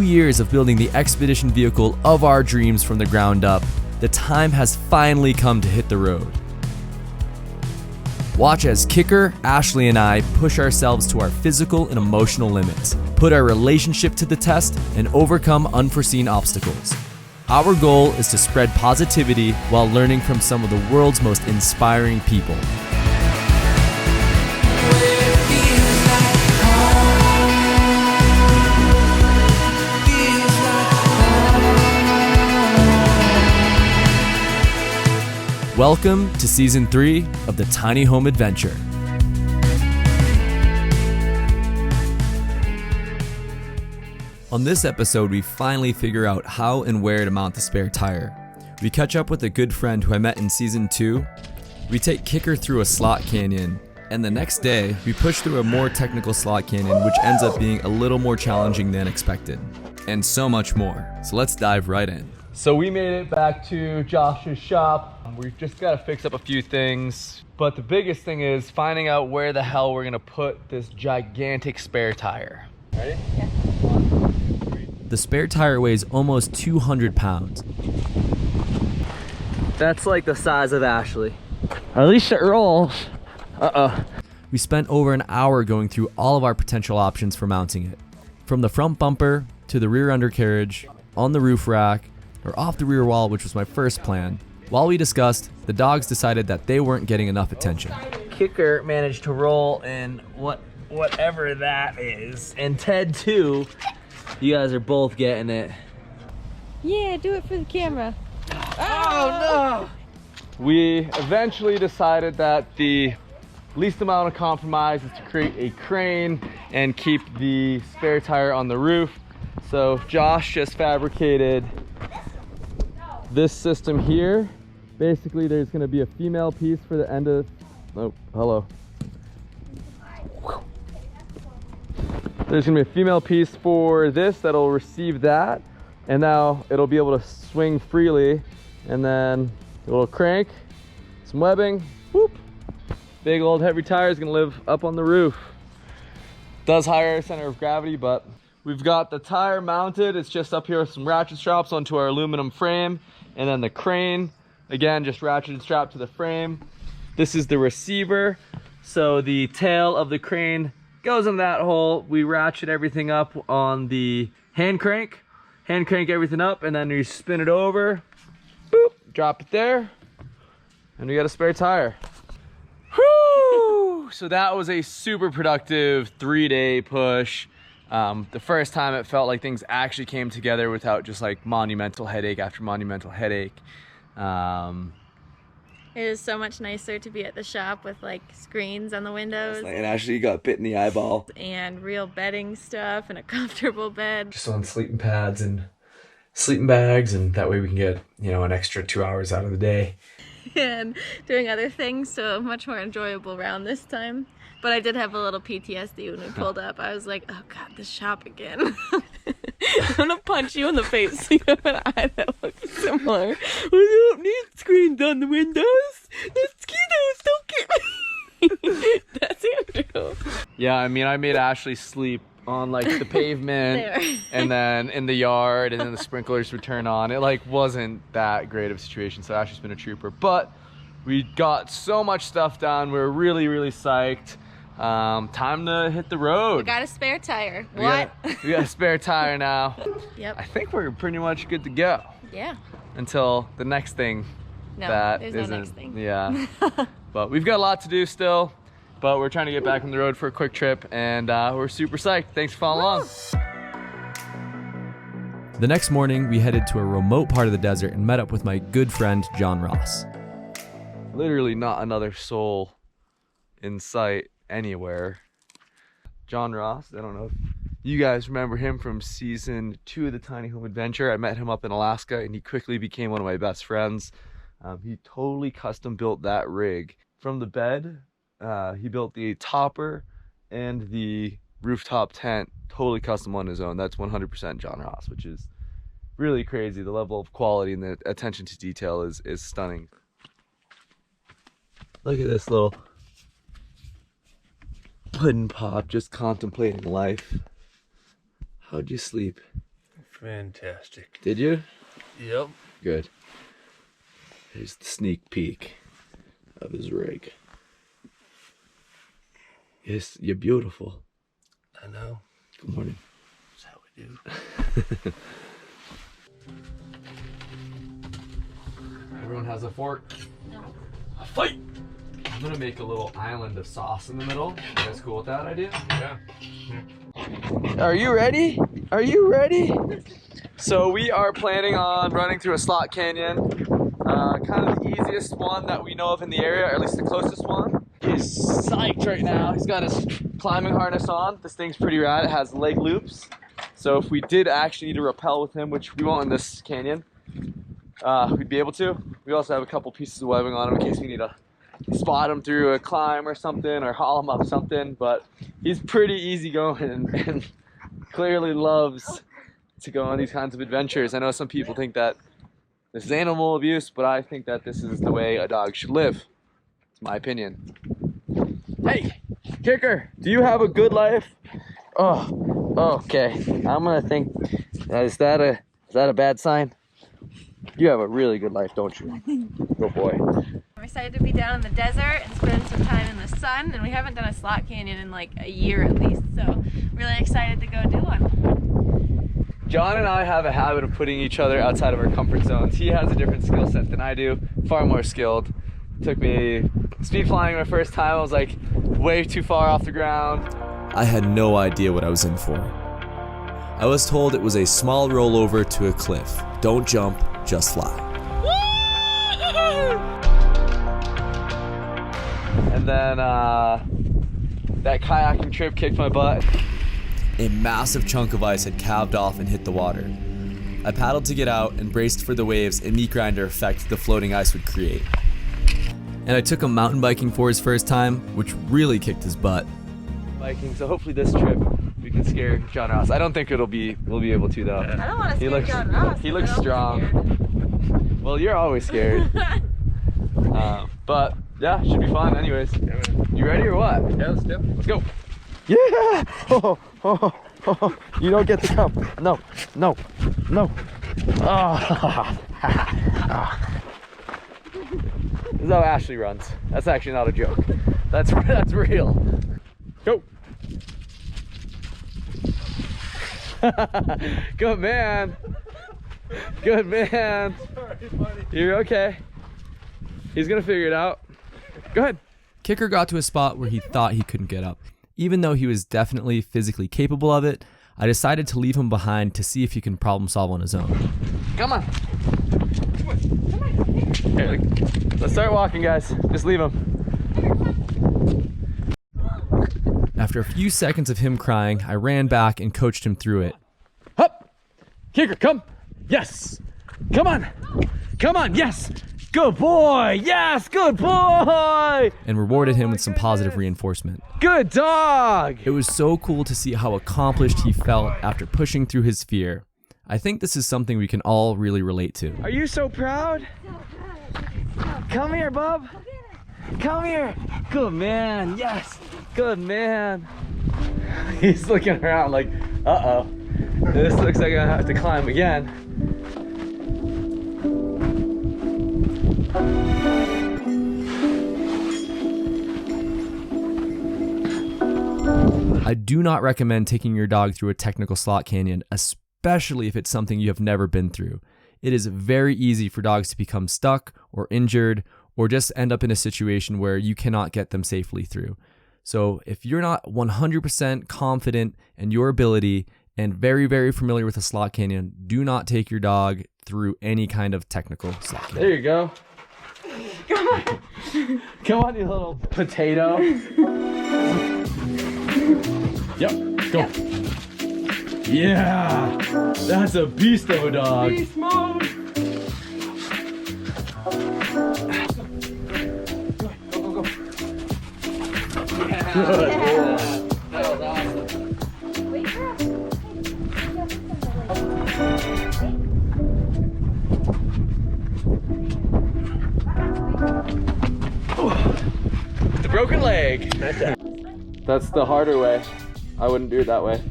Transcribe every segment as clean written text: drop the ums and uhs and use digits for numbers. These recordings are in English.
years of building the expedition vehicle of our dreams from the ground up, the time has finally come to hit the road. Watch as Kicker, Ashley, and I push ourselves to our physical and emotional limits, put our relationship to the test, and overcome unforeseen obstacles. Our goal is to spread positivity while learning from some of the world's most inspiring people. Welcome to Season 3 of the Tiny Home Adventure. On this episode, we finally figure out how and where to mount the spare tire. We catch up with a good friend who I met in Season 2. We take Kicker through a slot canyon. And the next day, we push through a more technical slot canyon, which ends up being a little more challenging than expected. And so much more. So let's dive right in. So we made it back to Josh's shop. We've just got to fix up a few things. But the biggest thing is finding out where the hell we're going to put this gigantic spare tire. Ready? Yeah. 1, 2, 3. The spare tire weighs almost 200 pounds. That's like the size of Ashley. At least it rolls. We spent over an hour going through all of our potential options for mounting it. From the front bumper to the rear undercarriage, on the roof rack, or off the rear wall, which was my first plan. While we discussed, the dogs decided that they weren't getting enough attention. Kicker managed to roll in whatever that is, and Ted too. You guys are both getting it. Yeah, do it for the camera. Oh no! We eventually decided that the least amount of compromise is to create a crane and keep the spare tire on the roof. So Josh just fabricated this system here. Basically, there's going to be a female piece for the end of... Oh, hello. There's going to be a female piece for this that'll receive that. And now it'll be able to swing freely. And then a little crank, some webbing, whoop. Big old heavy tire is going to live up on the roof. Does higher center of gravity, but we've got the tire mounted. It's just up here with some ratchet straps onto our aluminum frame. And then the crane, again, just ratcheted strapped to the frame. This is the receiver. So the tail of the crane goes in that hole. We ratchet everything up on the hand crank everything up, and then we spin it over, boop, drop it there, and we got a spare tire. Whew! So that was a super productive 3-day push. The first time it felt like things actually came together without just like monumental headache after monumental headache. It is so much nicer to be at the shop with like screens on the windows. And actually got bit in the eyeball. And real bedding stuff and a comfortable bed. Just on sleeping pads and sleeping bags, and that way we can get, an extra 2 hours out of the day. And doing other things, so much more enjoyable round this time. But I did have a little PTSD when we pulled up. I was like, oh God, this shop again. I'm gonna punch you in the face. You have an eye that looks similar. We don't need screens on the windows. The mosquitoes don't get me. That's Andrew. Yeah, I made Ashley sleep on like the pavement and then in the yard, and then the sprinklers would turn on. It like wasn't that great of a situation, so Ashley's been a trooper. But we got so much stuff done. We're really, really psyched. Time to hit the road. We got a spare tire. We got a spare tire now. Yep. I think we're pretty much good to go. Yeah. Until the next thing. No, there's no next thing. Yeah. But we've got a lot to do still. But we're trying to get back on the road for a quick trip, and we're super psyched. Thanks for following along. The next morning, we headed to a remote part of the desert and met up with my good friend, John Ross. Literally not another soul in sight anywhere. John Ross, I don't know if you guys remember him from Season 2 of the Tiny Home Adventure. I met him up in Alaska, and he quickly became one of my best friends. He totally custom built that rig. From the bed, he built the topper and the rooftop tent totally custom on his own. That's 100% John Ross, which is really crazy. The level of quality and the attention to detail is stunning. Look at this little puddin' pop just contemplating life. How'd you sleep? Fantastic. Did you? Yep. Good. Here's the sneak peek of his rig. Yes, you're beautiful. I know. Good morning. That's how we do. Everyone has a fork. A fight! I'm gonna make a little island of sauce in the middle. You guys cool with that idea? Yeah. Are you ready? Are you ready? So we are planning on running through a slot canyon. Kind of the easiest one that we know of in the area, or at least the closest one. He's psyched right now. He's got his climbing harness on. This thing's pretty rad. It has leg loops. So if we did actually need to rappel with him, which we won't in this canyon, we'd be able to. We also have a couple pieces of webbing on him in case we need to spot him through a climb or something, or haul him up something. But he's pretty easygoing and clearly loves to go on these kinds of adventures. I know some people think that this is animal abuse, but I think that this is the way a dog should live. It's my opinion. Hey, Kicker, do you have a good life? Oh, okay. I'm gonna think, is that a bad sign? You have a really good life, don't you? Good boy. I'm excited to be down in the desert and spend some time in the sun, and we haven't done a slot canyon in like a year at least, so really excited to go do one. John and I have a habit of putting each other outside of our comfort zones. He has a different skill set than I do, far more skilled. Took me speed flying my first time. I was like way too far off the ground. I had no idea what I was in for. I was told it was a small rollover to a cliff. Don't jump, just fly. And then that kayaking trip kicked my butt. A massive chunk of ice had calved off and hit the water. I paddled to get out and braced for the waves and meat grinder effect the floating ice would create. And I took him mountain biking for his first time, which really kicked his butt. Biking, so hopefully this trip we can scare John Ross. I don't think we'll be able to though. I don't want to scare John Ross. He looks strong. Well, you're always scared. But yeah, should be fun anyways. You ready or what? Yeah, let's do it. Let's go. Yeah! Oh, oh, oh. You don't get to come. No, no, no. Oh. This is how Ashley runs. That's actually not a joke. That's real. Go. Good man. Good man. You're okay. He's gonna figure it out. Go ahead. Kicker got to a spot where he thought he couldn't get up. Even though he was definitely physically capable of it, I decided to leave him behind to see if he can problem solve on his own. Come on. Here, let's start walking, guys. Just leave him. After a few seconds of him crying, I ran back and coached him through it. Up. Kicker, come. Yes. Come on. Come on. Yes. Good boy. Yes. Good boy. And rewarded him with some positive reinforcement. Good dog. It was so cool to see how accomplished he felt after pushing through his fear. I think this is something we can all really relate to. Are you so proud? Come here, bub. Come here. Good man. Yes. Good man. He's looking around like, uh-oh. This looks like I have to climb again. I do not recommend taking your dog through a technical slot canyon, especially if it's something you have never been through. It is very easy for dogs to become stuck or injured or just end up in a situation where you cannot get them safely through. So if you're not 100% confident in your ability and very, very familiar with a slot canyon, do not take your dog through any kind of technical slot canyon. There you go. Come on. Come on, you little potato. Yep, go. Yeah, that's a beast of a dog. Beast mode. Go. Yeah. Good. Yeah. That was awesome. The broken leg. That's the harder way. I wouldn't do it that way.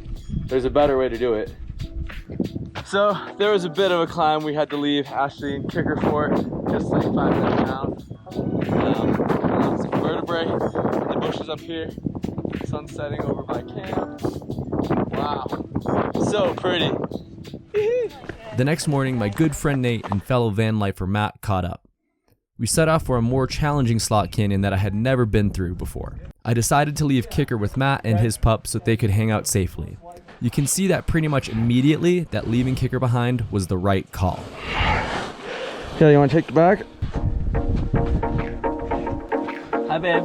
There's a better way to do it. So there was a bit of a climb we had to leave Ashley and Kicker for, just like 5 minutes down. Some vertebrae, the bushes up here, sun setting over by camp. Wow, so pretty. The next morning, my good friend Nate and fellow van lifer Matt caught up. We set off for a more challenging slot canyon that I had never been through before. I decided to leave Kicker with Matt and his pup so they could hang out safely. You can see that pretty much immediately that leaving Kicker behind was the right call. Okay, you want to take the back? Hi, babe.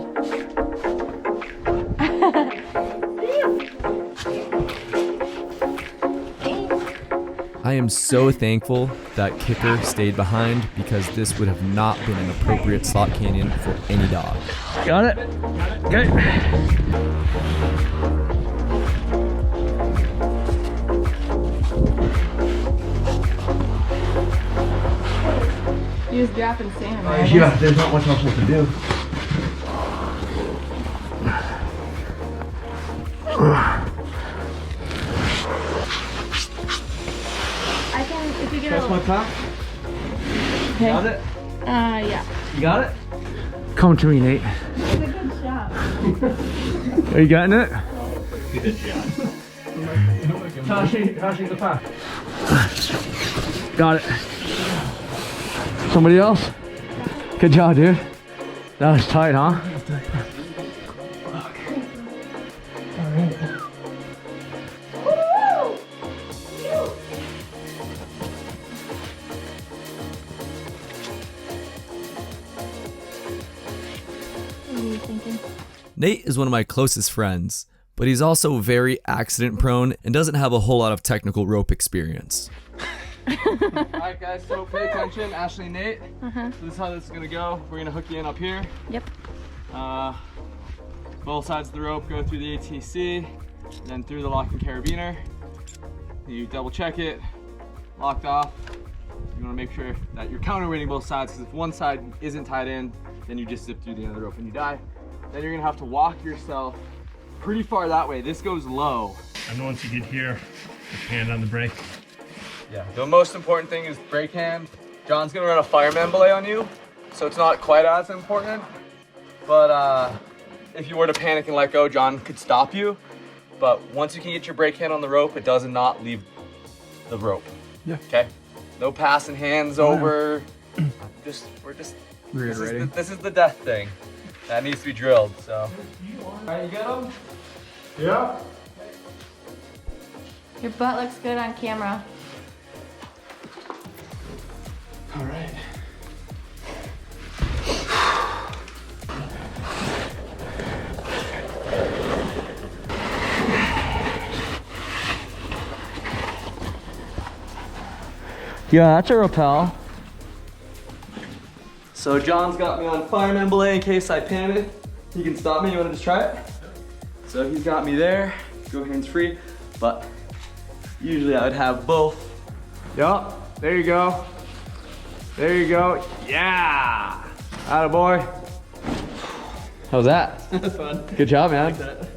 I am so thankful that Kicker stayed behind because this would have not been an appropriate slot canyon for any dog. Got it? Okay. He was dropping sand, right? Yeah, there's not much else to do. I can, if you get That's my top. Okay. Got it? Yeah. You got it? Come to me, Nate. It's a good shot. Are you getting it? Good shot. Tashi, the pack. Got it. Somebody else? Good job, dude. That was tight, huh? What are you thinking? Nate is one of my closest friends, but he's also very accident prone and doesn't have a whole lot of technical rope experience. Alright guys, so pay attention, Ashley and Nate. Uh-huh. So this is how this is gonna go. We're gonna hook you in up here. Yep. Both sides of the rope go through the ATC, then through the locking carabiner. You double check it, locked off. You wanna make sure that you're counterweighting both sides, because if one side isn't tied in, then you just zip through the end of the rope and you die. Then you're gonna have to walk yourself pretty far that way. This goes low. And once you get here, just hand on the brake. Yeah, the most important thing is brake hand. John's gonna run a fireman belay on you, so it's not quite as important. But if you were to panic and let go, John could stop you. But once you can get your brake hand on the rope, it does not leave the rope. Yeah. Okay? No passing hands over. We're just Reiterating. This is the death thing. That needs to be drilled, so. Alright, you got him? Yeah. Your butt looks good on camera. All right. Yeah, that's a rappel. So John's got me on fireman belay in case I panic. He can stop me. You want to just try it? So he's got me there. Go hands free. But usually I would have both. Yup. There you go. There you go. Yeah. Atta boy. How's that? That's fun. Good job, I man. like that.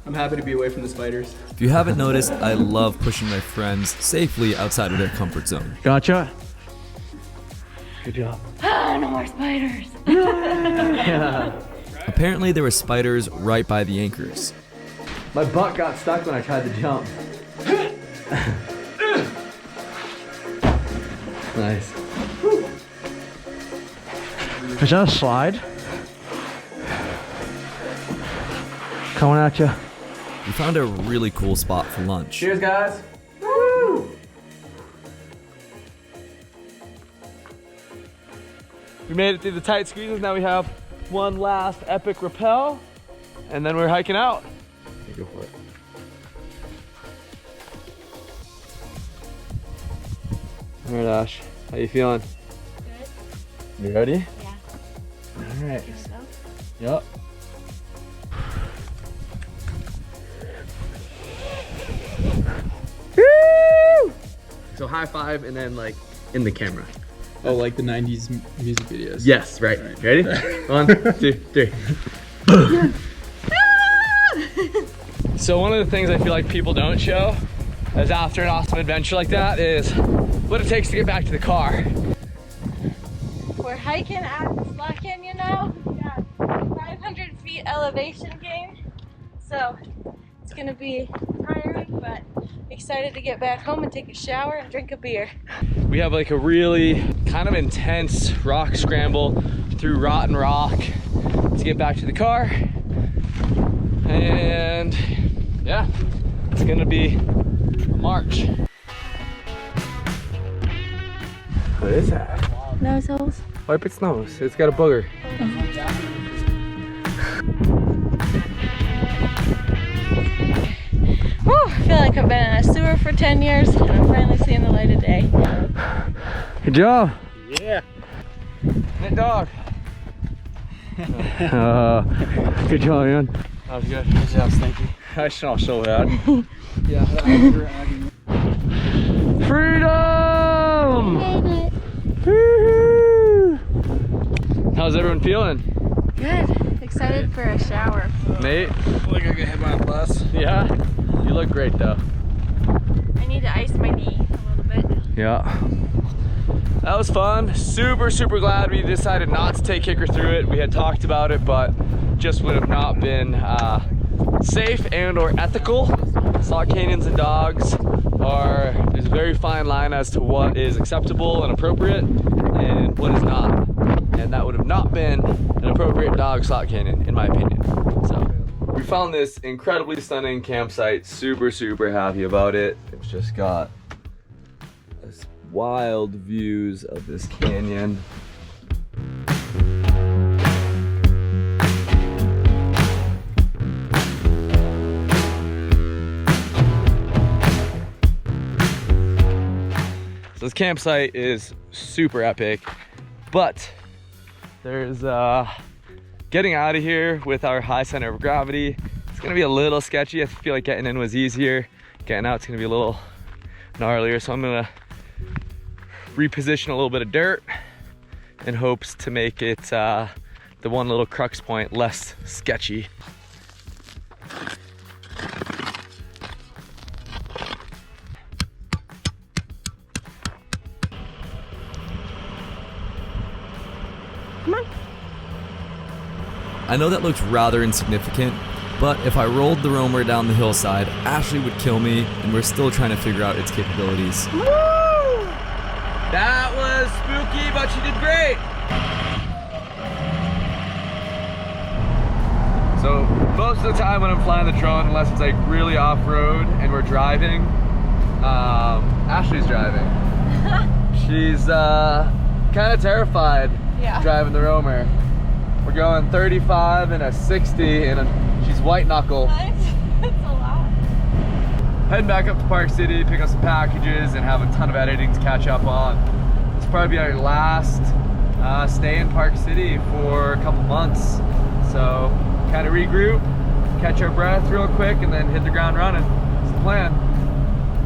I'm happy to be away from the spiders. If you haven't noticed, I love pushing my friends safely outside of their comfort zone. Gotcha. Good job. Ah, no more spiders. Yeah. Apparently there were spiders right by the anchors. My butt got stuck when I tried to jump. Nice. Is that a slide? Coming at you. We found a really cool spot for lunch. Cheers, guys. Woo! We made it through the tight squeezes. Now we have one last epic rappel, and then we're hiking out. Okay, go for it. All right, Ash. How you feeling? Good. You ready? Yeah. All right. So? Yep. Woo! So high five and then like in the camera. Oh, like the 90s music videos. Yes, right. Right. Ready? 1, 2, 3. So one of the things I feel like people don't show as after an awesome adventure like that is what it takes to get back to the car. We're hiking out the Slot Canyon now. We've got 500 feet elevation gain, so it's gonna be tiring, but excited to get back home and take a shower and drink a beer. We have like a really kind of intense rock scramble through rotten rock to get back to the car. And yeah, it's gonna be a march. What is that? Nose holes. Wipe its nose. It's got a booger. Whew, I feel like I've been in a sewer for 10 years and I'm finally seeing the light of day. Good job. Yeah. Good dog. Good job, man. That was good. Good job, Stinky. I shall show that. Yeah, that was dragging. Freedom! Woo-hoo! How's everyone feeling? Good. Excited for a shower. Nate? I feel like I get hit by a bus. Yeah? You look great though. I need to ice my knee a little bit. Yeah. That was fun. Super, super glad we decided not to take Kicker through it. We had talked about it, but just would have not been safe and or ethical. Slot canyons and dogs there's a very fine line as to what is acceptable and appropriate and what is not. And that would have not been an appropriate dog slot canyon, in my opinion. So we found this incredibly stunning campsite. Super, super happy about it. It's just got this wild views of this canyon. So this campsite is super epic, but there's getting out of here with our high center of gravity. It's gonna be a little sketchy. I feel like getting in was easier. Getting out's gonna be a little gnarlier. So I'm gonna reposition a little bit of dirt in hopes to make it the one little crux point less sketchy. I know that looks rather insignificant, but if I rolled the roamer down the hillside, Ashley would kill me, and we're still trying to figure out its capabilities. Woo! That was spooky, but she did great. So most of the time when I'm flying the drone, unless it's like really off-road and we're driving, Ashley's driving. She's kind of terrified driving the roamer. We're going 35 and a 60 and she's white knuckle. That's a lot. Heading back up to Park City, pick up some packages and have a ton of editing to catch up on. This will probably be our last stay in Park City for a couple months. So kind of regroup, catch our breath real quick and then hit the ground running. That's the plan.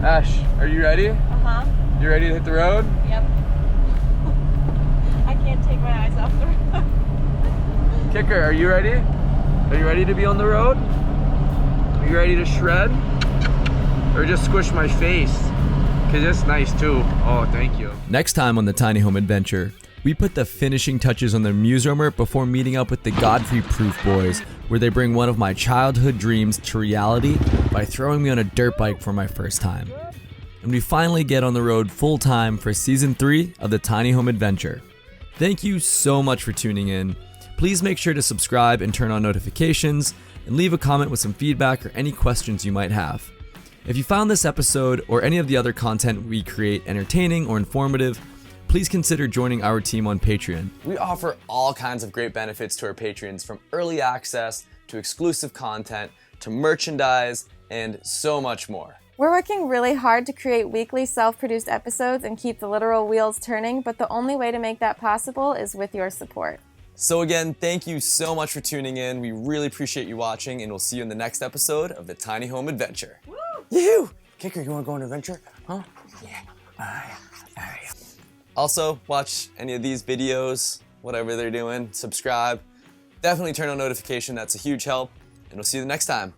Ash, are you ready? Uh-huh. You ready to hit the road? Yep. I can't take my eyes off the road. Kicker, are you ready? Are you ready to be on the road? Are you ready to shred? Or just squish my face? Cause it's nice too. Oh, thank you. Next time on the Tiny Home Adventure, we put the finishing touches on the MUSEROAMER before meeting up with the Godfrey Proof Boys, where they bring one of my childhood dreams to reality by throwing me on a dirt bike for my first time. And we finally get on the road full time for season 3 of the Tiny Home Adventure. Thank you so much for tuning in. Please make sure to subscribe and turn on notifications, and leave a comment with some feedback or any questions you might have. If you found this episode or any of the other content we create entertaining or informative, please consider joining our team on Patreon. We offer all kinds of great benefits to our patrons, from early access to exclusive content to merchandise and so much more. We're working really hard to create weekly self-produced episodes and keep the literal wheels turning, but the only way to make that possible is with your support. So again, thank you so much for tuning in. We really appreciate you watching, and we'll see you in the next episode of the Tiny Home Adventure. Woo! Yoo-hoo! Kicker, you want to go on an adventure? Huh? Yeah. Also, watch any of these videos, whatever they're doing, subscribe. Definitely turn on notification, that's a huge help, and we'll see you the next time.